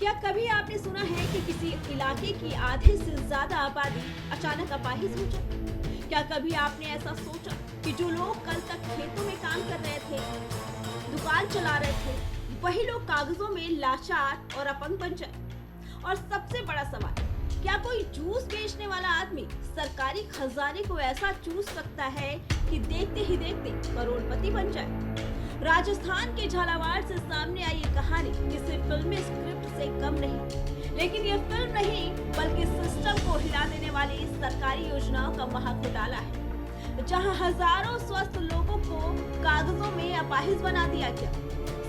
क्या कभी आपने सुना है कि किसी इलाके की आधे से ज्यादा आबादी अचानक अपाहिज हो जाए? क्या कभी आपने ऐसा सोचा कि जो लोग कल तक खेतों में काम कर रहे थे, दुकान चला रहे थे, वही लोग कागजों में लाचार और अपंग बन जाए? और सबसे बड़ा सवाल, क्या कोई जूस बेचने वाला आदमी सरकारी खजाने को ऐसा चूस सकता है कि देखते ही देखते करोड़पति बन जाए? राजस्थान के झालावाड़ से सामने आई ये कहानी किसी फिल्मी स्क्रिप्ट से कम नहीं, लेकिन ये फिल्म नहीं बल्कि सिस्टम को हिला देने वाली सरकारी योजनाओं का महाघोटाला है, जहां हजारों स्वस्थ लोगों को कागजों में अपाहिज बना दिया गया।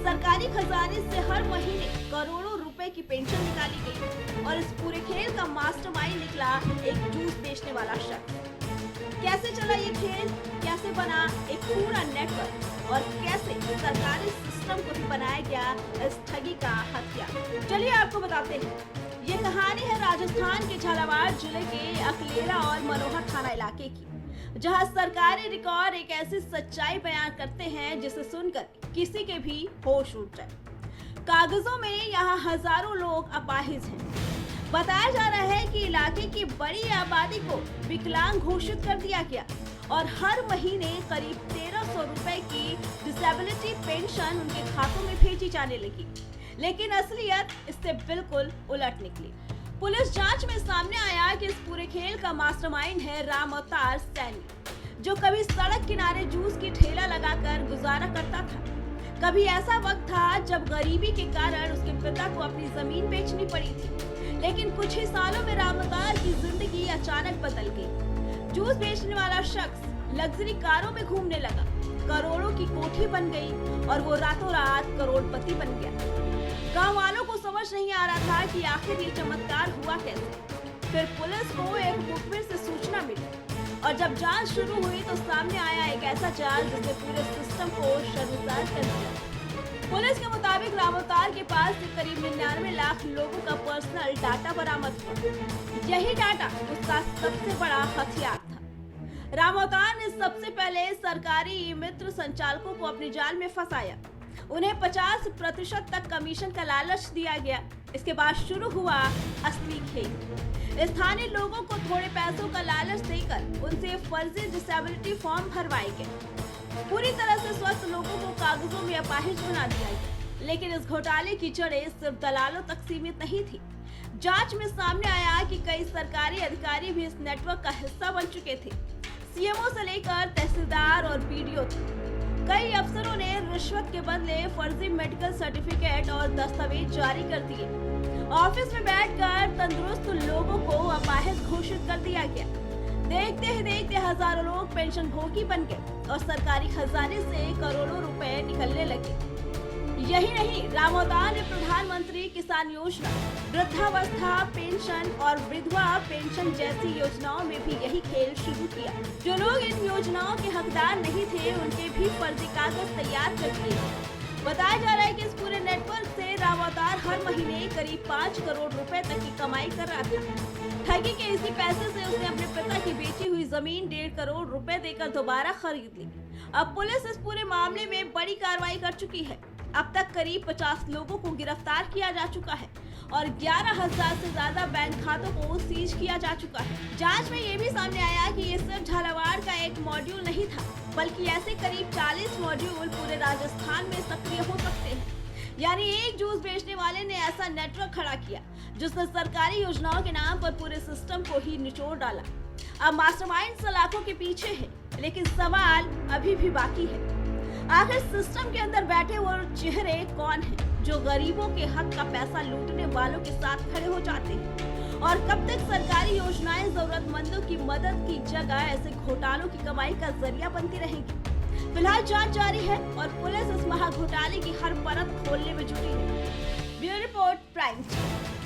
सरकारी खजाने से हर महीने करोड़ों रुपए की पेंशन निकाली गई और इस पूरे खेल का मास्टरमाइंड निकला एक जूस बेचने वाला शख्स। कैसे चला ये खेल, कैसे बना एक पूरा नेटवर्क और कैसे सरकारी सिस्टम को भी बनाया गया इस ठगी का हथियार, चलिए आपको बताते हैं। ये कहानी है राजस्थान के झालावाड़ जिले के अकलेरा और मनोहर थाना इलाके की, जहां सरकारी रिकॉर्ड एक ऐसी सच्चाई बयान करते हैं जिसे सुनकर किसी के भी होश उड़ जाए। कागजों में यहाँ हजारों लोग अपाहिज हैं। बताया जा रहा है कि इलाके की बड़ी आबादी को विकलांग घोषित कर दिया गया और हर महीने करीब 1300 रुपए की डिसेबिलिटी पेंशन उनके खातों में भेजी जाने लगी। लेकिन असलियत इससे बिल्कुल उलट निकली। पुलिस जांच में सामने आया कि इस पूरे खेल का मास्टरमाइंड है राम अवतार सैनी, जो कभी सड़क किनारे जूस की ठेला लगाकर गुजारा करता था। कभी ऐसा वक्त था जब गरीबी के कारण उसके पिता को अपनी जमीन बेचनी पड़ी थी, लेकिन कुछ ही सालों में राम अवतार की जिंदगी अचानक बदल गई। जूस बेचने वाला शख्स लग्जरी कारों में घूमने लगा, करोड़ों की कोठी बन गई और वो रातों रात करोड़पति बन गया। गांव वालों को समझ नहीं आ रहा था कि आखिर ये चमत्कार हुआ कैसे। फिर पुलिस को एक मुखबिर से सूचना मिली और जब जांच शुरू हुई तो सामने आया एक ऐसा जाल जिसने पूरे सिस्टम को शर्मसार कर दिया। पुलिस के मुताबिक राम अवतार के पास से करीब 99 लाख लोगों का पर्सनल डाटा बरामद हुआ। यही डाटा उसका सबसे बड़ा हथियार था। राम अवतार ने सबसे पहले सरकारी ई मित्र संचालकों को अपने जाल में फंसाया। उन्हें 50% तक कमीशन का लालच दिया गया। इसके बाद शुरू हुआ असली खेल। स्थानीय लोगों को थोड़े पैसों का लालच देकर उनसे फर्जी डिसेबिलिटी फॉर्म भरवाए गए। पूरी तरह से स्वस्थ लोगों को कागजों में अपाहिज बना दिया गया। लेकिन इस घोटाले की जड़ें सिर्फ दलालों तक सीमित नहीं थी। जांच में सामने आया कि कई सरकारी अधिकारी भी इस नेटवर्क का हिस्सा बन चुके थे। सीएमओ से लेकर तहसीलदार और बीडीओ तक कई अफसरों ने रिश्वत के बदले फर्जी मेडिकल सर्टिफिकेट और दस्तावेज जारी कर दिए। ऑफिस में बैठकर तंदुरुस्त लोगों को अपाहिज घोषित कर दिया गया। देखते ही देखते हजारों लोग पेंशन भोगी बन गए और सरकारी खजाने से करोड़ों रुपए निकलने लगे। यही नहीं, राम अवतार ने प्रधानमंत्री किसान योजना, वृद्धावस्था पेंशन और विधवा पेंशन जैसी योजनाओं में भी यही खेल शुरू किया। जो लोग इन योजनाओं के हकदार नहीं थे उनके भी फर्जी कागज तैयार कर दिए। बताया जा रहा है कि इस पूरे नेटवर्क से राम अवतार हर महीने करीब 5 करोड़ रुपए तक की कमाई कर रहा था। ठगी के इसी पैसे से उसने अपने पिता की बेची हुई जमीन 1.5 करोड़ रुपए देकर दोबारा खरीद ली। अब पुलिस इस पूरे मामले में बड़ी कार्रवाई कर चुकी है। अब तक करीब 50 लोगों को गिरफ्तार किया जा चुका है और 11,000 से ज्यादा बैंक खातों को सीज किया जा चुका है। जांच में ये भी सामने आया कि ये सिर्फ झालावाड़ का एक मॉड्यूल नहीं था, बल्कि ऐसे करीब 40 मॉड्यूल पूरे राजस्थान में सक्रिय हो सकते हैं। यानी एक जूस बेचने वाले ने ऐसा नेटवर्क खड़ा किया जिसने सरकारी योजनाओं के नाम पर पूरे सिस्टम को ही निचोड़ डाला। अब मास्टरमाइंड सलाखों के पीछे है, लेकिन सवाल अभी भी बाकी है। आखिर सिस्टम के अंदर बैठे वो चेहरे कौन हैं जो गरीबों के हक का पैसा लूटने वालों के साथ खड़े हो जाते हैं? और कब तक सरकारी योजनाएं जरूरतमंदों की मदद की जगह ऐसे घोटालों की कमाई का जरिया बनती रहेंगी? फिलहाल जांच जारी है और पुलिस इस महाघोटाले की हर परत खोलने में जुटी है। Bureau report, prime time.